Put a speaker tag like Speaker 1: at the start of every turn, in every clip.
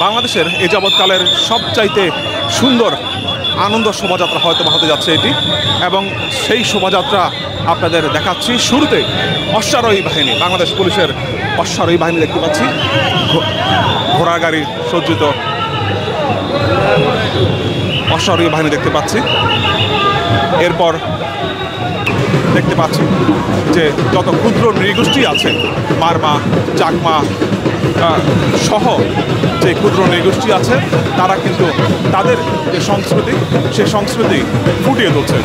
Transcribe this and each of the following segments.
Speaker 1: বাংলাদেশের এ যাবৎকালের সবচাইতে সুন্দর আনন্দ শোভাযাত্রা হয়তো হতে যাচ্ছে এটি, এবং সেই শোভাযাত্রা আপনাদের দেখাচ্ছি। শুরুতে অশ্বারোহী বাহিনী, বাংলাদেশ পুলিশের অশ্বারোহী বাহিনী দেখতে পাচ্ছি, ঘোড়া গাড়ি সজ্জিত অশ্বারোহী বাহিনী দেখতে পাচ্ছি। এরপর দেখতে পাচ্ছি যে যত ক্ষুদ্র নৃগোষ্ঠী আছে, মারমা, চাকমা সহ যে ক্ষুদ্র নৃগোষ্ঠী আছে, তারা কিন্তু তাদের যে সংস্কৃতি, সেই সংস্কৃতি ফুটিয়ে তুলছে।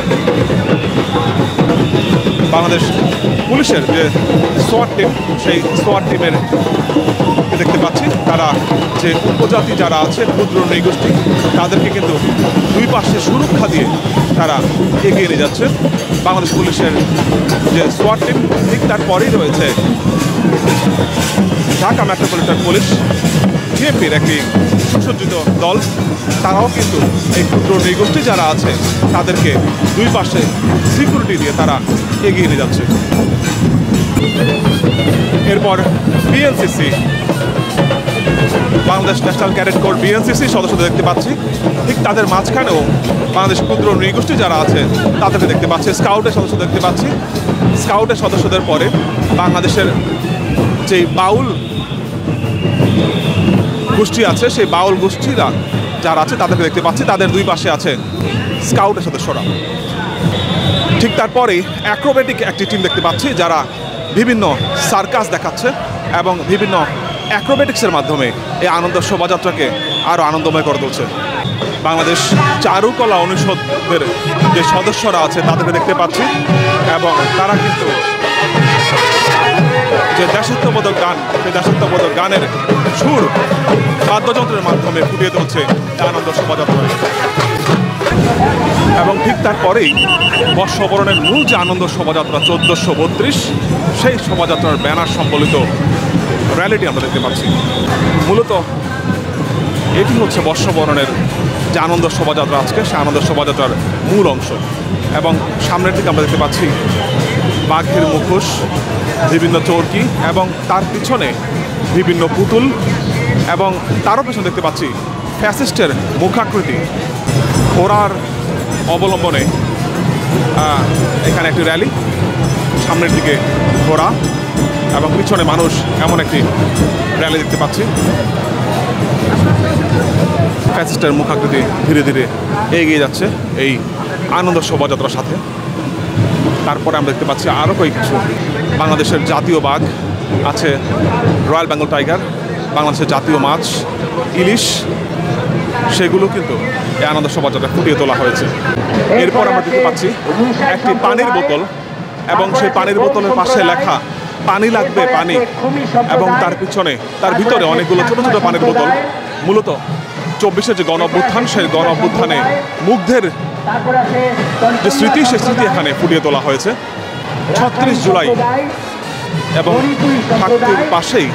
Speaker 1: বাংলাদেশ পুলিশের যে সোয়াট টিম, সেই সোয়াট টিমের দেখতে পাচ্ছি তারা যে উপজাতি যারা আছে, ক্ষুদ্র নৃগোষ্ঠী, তাদেরকে কিন্তু দুই পাশে সুরক্ষা দিয়ে তারা এগিয়ে নিয়ে যাচ্ছে। বাংলাদেশ পুলিশের যে সোয়াট টিম, ঠিক তারপরেই রয়েছে ঢাকা মেট্রোপলিটন পুলিশ, বিএনপির একটি সুসজ্জিত দল। তারাও কিন্তু এই ক্ষুদ্র নৃগোষ্ঠী যারা আছে তাদেরকে দুই পাশে সিকিউরিটি দিয়ে তারা এগিয়ে নিয়ে যাচ্ছে। এরপর BNCC, Bangladesh national cadet corps BNCC সদস্যদের দেখতে পাচ্ছি। ঠিক তাদের মাঝখানেও বাংলাদেশ ক্ষুদ্র নৃগোষ্ঠী যারা আছে তাদেরকে দেখতে পাচ্ছি। স্কাউটের সদস্য দেখতে পাচ্ছি। স্কাউটের সদস্যদের পরে বাংলাদেশের যে বাউল গোষ্ঠী আছে, সেই বাউল গোষ্ঠীরা যারা আছে তাদেরকে দেখতে পাচ্ছি। তাদের দুই পাশে আছে স্কাউটের সদস্যরা। ঠিক তারপরেই অ্যাক্রোবেটিক একটি টিম দেখতে পাচ্ছি, যারা বিভিন্ন সার্কাস দেখাচ্ছে এবং বিভিন্ন অ্যাক্রোবেটিক্সের মাধ্যমে এই আনন্দ শোভাযাত্রাকে আরও আনন্দময় করে তুলছে। বাংলাদেশ চারুকলা অনুষদের যে সদস্যরা আছে তাদেরকে দেখতে পাচ্ছি, এবং তারা কিন্তু যে দেশাত্মবোধক গান, সেই দেশাত্মবোধক গানের সুর বাদ্যযন্ত্রের মাধ্যমে ফুটিয়ে তুলছে আনন্দ শোভাযাত্রা। এবং ঠিক তারপরেই বর্ষবরণের মূল যে আনন্দ শোভাযাত্রা 1432, সেই শোভাযাত্রার ব্যানার সম্বলিত র্যালিটি আমরা দেখতে পাচ্ছি। মূলত এটি হচ্ছে বর্ষবরণের যে আনন্দ শোভাযাত্রা আজকে, সেই আনন্দ শোভাযাত্রার মূল অংশ। এবং সামনের দিকে আমরা দেখতে পাচ্ছি বাঘের মুখোশ, বিভিন্ন চরকি, এবং তার পিছনে বিভিন্ন পুতুল, এবং তারও পিছনে দেখতে পাচ্ছি ফ্যাসিস্টের মুখাকৃতি। ঘোড়ার অবলম্বনে এখানে একটি র্যালি, সামনের দিকে ঘোড়া এবং পিছনে মানুষ, এমন একটি র্যালি দেখতে পাচ্ছি। ফ্যাসিস্টের মুখাকৃতি ধীরে ধীরে এগিয়ে যাচ্ছে এই আনন্দ শোভাযাত্রার সাথে। তারপরে আমরা দেখতে পাচ্ছি আরও কিছু বাংলাদেশের জাতীয় বাঘ আছে, রয়্যাল বেঙ্গল টাইগার, বাংলাদেশের জাতীয় মাছ ইলিশ, সেগুলো কিন্তু এই আনন্দ শোভাযাত্রা ফুটিয়ে তোলা হয়েছে। এরপর আমরা দেখতে পাচ্ছি একটি পানির বোতল, এবং সেই পানির বোতলের পাশে লেখা পানি লাগবে পানি, এবং তার পিছনে তার ভিতরে অনেকগুলো ছোট ছোট পানির বোতল। মূলত 24-এর যে গণ অভ্যুত্থান, সেই গণ অভ্যুত্থানে মুগ্ধের যে স্মৃতি, সেই স্মৃতি এখানে ফুটিয়ে তোলা হয়েছে। 36 জুলাই এবং ঠাকুর পাশেই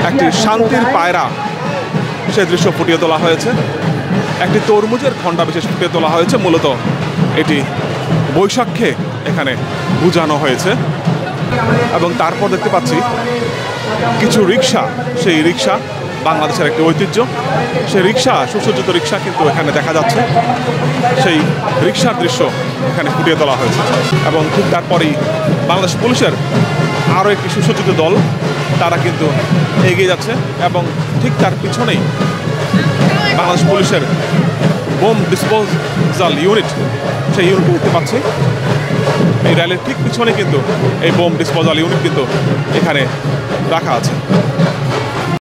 Speaker 1: একটি শান্তির পায়রা, সেই দৃশ্য ফুটিয়ে তোলা হয়েছে। একটি তরমুজের খণ্ডা বিশেষ ফুটিয়ে তোলা হয়েছে। মূলত এটি বৈশাখে এখানে বুঝানো হয়েছে। এবং তারপর দেখতে পাচ্ছি কিছু রিক্সা, সেই রিক্সা বাংলাদেশের একটি ঐতিহ্য, সেই রিক্সা, সুসজ্জিত রিক্সা কিন্তু এখানে দেখা যাচ্ছে। সেই রিক্সার দৃশ্য এখানে ফুটিয়ে তোলা হয়েছে। এবং ঠিক তারপরেই বাংলাদেশ পুলিশের আরও একটি সুসজ্জিত দল, তারা কিন্তু এগিয়ে যাচ্ছে, এবং ঠিক তার পিছনেই বাংলাদেশ পুলিশের বোম ডিসপোজাল ইউনিট, সেই ইউনিট দেখতে পাচ্ছি। এই র্যালির ঠিক পিছনে কিন্তু এই বোম ডিসপোজাল ইউনিট কিন্তু এখানে রাখা আছে।